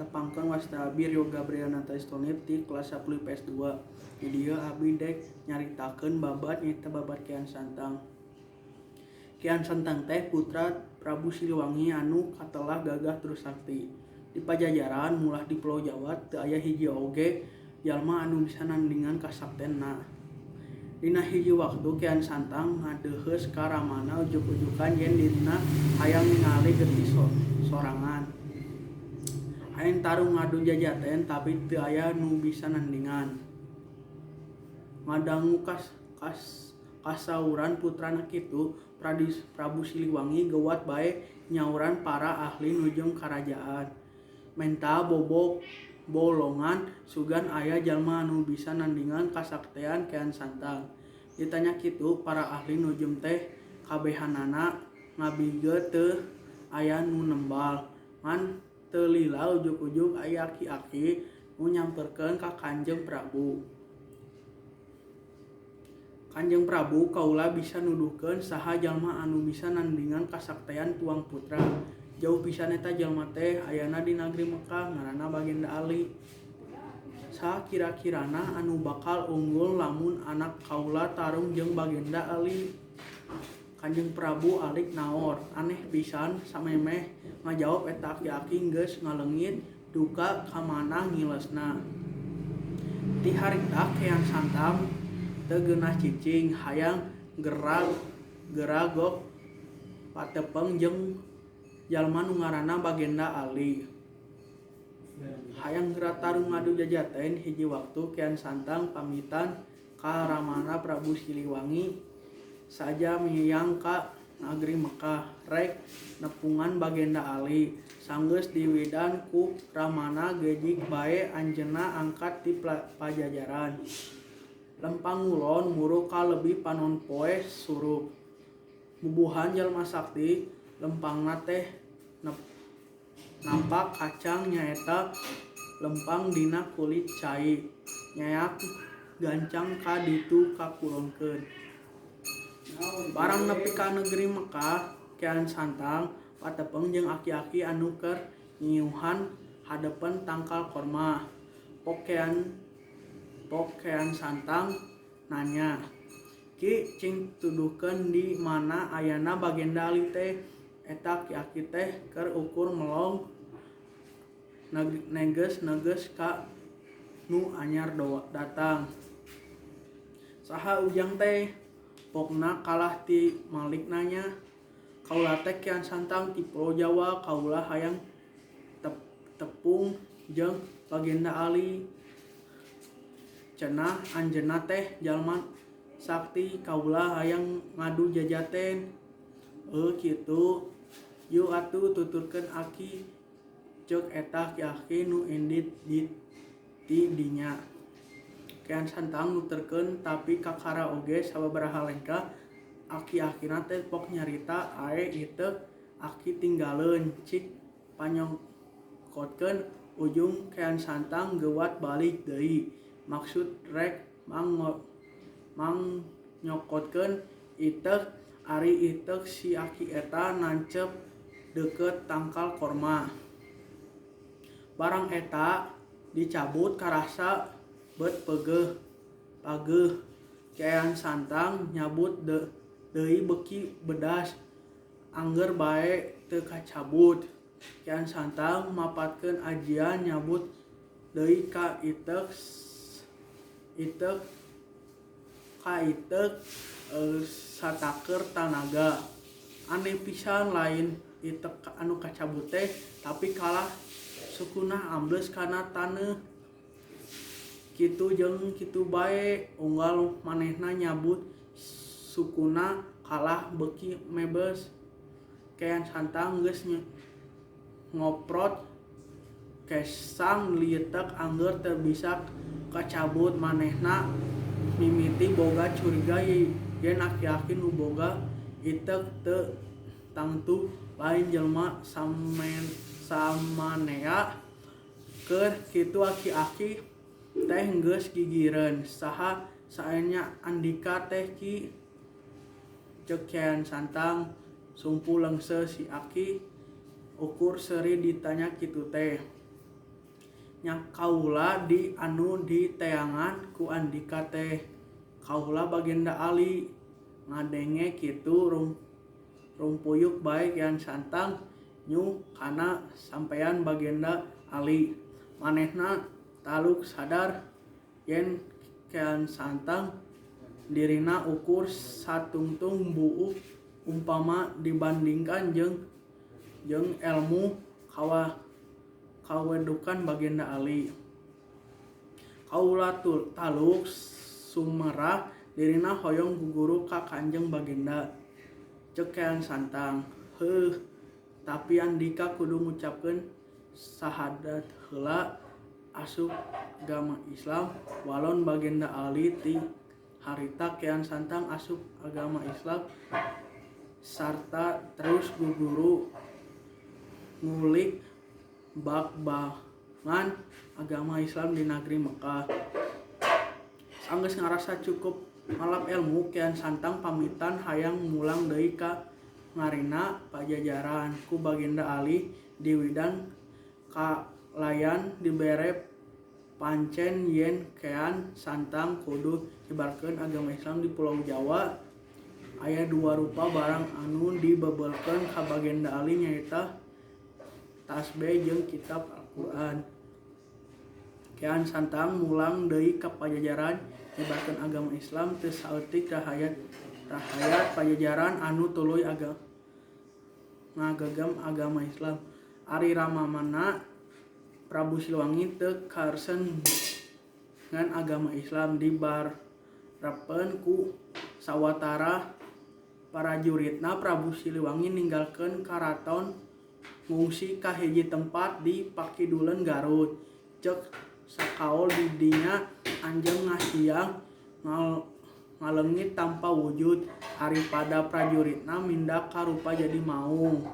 tepangkeun wasta abi Rio Gabriel Natastonip ti kelas 10 IPS 2. Di dieu abi dek nyaritakeun babat nyaeta babat Kian Santang. Kian Santang teh putra Prabu Siliwangi anu katelah gagah terus sakti. Di Pajajaran mulah di Pulau Jawa teu aya hiji oge jalma anu bisa nandingan kasaktenna. Dina hiji waktu Kian Santang ngadeuheus ka Ramana ujuk-ujukan yen dina hayang ningali getih sorangan. Hayang tarung ngadu jajaten tapi teu aya nu bisa nandingan. Ngadangu kasauran putrana kitu, Prabu Siliwangi geuwat bae nyauran para ahli nujung karajaan. Menta bobok bolongan sugan aya jalma anu bisa nandingan kasaktian Kian Santang. Ditanya kitu para ahli nujum teh kabehanana ngabige teu aya nu nembal. Ngan teu lila ujug-ujug aya aki-aki nu nyamperkeun ka Kanjeng Prabu. Kanjeng Prabu kaula bisa nuduhkeun saha jalma anu bisa nandingan kasaktian tuang putra. Jauh pisan eta jalma teh ayana di Nagri Mekah ngaranna Bagenda Ali. Saha kira-kirana anu bakal unggul lamun anak kaula tarung jeung Bagenda Ali? Kanjeng Prabu alik naor, aneh pisan samemeh ngajawab eta aki-aki geus ngaleungit duka kamana ngilesna. Ti harita Kian Santang teu geunah cicing hayang geragok patepeng jeung jalma nu ngaranna Bagenda Ali. Hayang geura tarung ngadu jajaten hiji waktu Kian Santang pamitan ka Ramana Prabu Siliwangi saja miyang ka Nagri Mekah rek nepungan Bagenda Ali. Sanggeus diwidan ku Ramana gejik bae anjeunna angkat ti Pajajaran. Lempang ngulon muru ka leuwih panon poe surup. Bubuhan jalma sakti lempangna teh nampak kacang nyaeta lempang dina kulit cai. Nyayak gancang ka ditu kakulonkeun. Barang nepi ka negeri Mekah, Kian Santang patepeng jeung aki-aki anu keur nyiuhan hadepen tangkal korma. Pok Kian Santang nanya, "Ki cing tuduhkeun di mana ayana Bagenda Ali teh?" Eta aki-aki teh keur ukur melong neges ka nu anyar datang. "Saha ujang teh?" Pokna kalah ti Malik nanya. "Kaula teh Kian Santang ti Pulau Jawa, kaula hayang tepung jeung Bagenda Ali. Cenah anjeunna teh jalma sakti, kaula hayang ngadu jajaten." "Heuh kitu, yu atuh tuturkeun aki," ceuk eta aki-aki nu indit ti dinya. Kian Santang nuturkeun tapi kakara oge sababaraha lengkah aki-akina teh pok nyarita ae iteuk aki tinggaleun cik panyongkotkeun ujung Kian Santang geuwat balik deui. Maksud rek nyokotkeun iteuk ari iteuk si aki eta nancep deukeut tangkal korma. Barang eta dicabut karasa beut pageuh. Kian Santang nyabut deui beki bedas angger bae teu kacabut. Kian Santang mapatkeun ajian nyabut deui ka iteuk satakeur tanaga. Aneh pisan lain iteuk anu kacabut teh tapi kalah sukuna ambles kana taneuh. Kitu jeung kitu bae unggal manehna nyabut sukuna kalah beki mebes. Kian Santang geus ngoprot kesang lieuteuk angger teu bisa kacabut. Manehna mimiti boga curiga yen aki-aki nu boga iteuk teu tangtu lain jelma samanea. Keur kitu aki-aki teh geus gigireun, "Saha saenya Andika teh Ki?" ceuk Kian Santang. Sumpu leungseun si aki ukur seuri ditanya kitu teh. nya kaula di anu di teangan ku Andika teh kaula Bagenda Ali ngadenge kitu rumpuyuk baik Kian Santang nyu kana sampean Bagenda Ali manehna taluk sadar yen Kian Santang dirina ukur satungtung buuk umpama dibandingkan jeung ilmu kawedukan Bagenda Ali kaula taluk sumerah dirina hoyong guguru ka Kanjeng Bagenda cek Kian Santang tapi Andika kudu ngucapkeun sahadat heula asup agama Islam walon Bagenda Ali ti harita Kian Santang asup agama Islam sarta terus guguru ngulik bak-bakan agama Islam di negeri Mekah. Sanggeus ngarasa cukup malap ilmu Kian Santang pamitan hayang mulang deui ka ngarina Pajajaran ku Bagenda Ali di Widang kalayan dibere pancen yen Kian Santang kudu nyebarkeun agama Islam di Pulau Jawa. Aya dua rupa barang anu dibebelkeun ka Bagenda Ali nyaeta tasbih jeung kitab Al-Qur'an. Kian Santang mulang deui ka Pajajaran nyebarkeun agama Islam teu saeutik rahayat Pajajaran anu tuluy ngagegem agama Islam. Ari Ramamana Prabu Siliwangi teu karsen ngan agama Islam dibarepeun ku sawatara prajuritna. Prabu Siliwangi ninggalkeun karaton ngungsi ka hiji tempat di Pakiduleun Garut. Cek sakaol di dinya anjeun ngasiang ngaleungit tanpa wujud. Ari pada prajuritna mindak ka rupa jadi maung.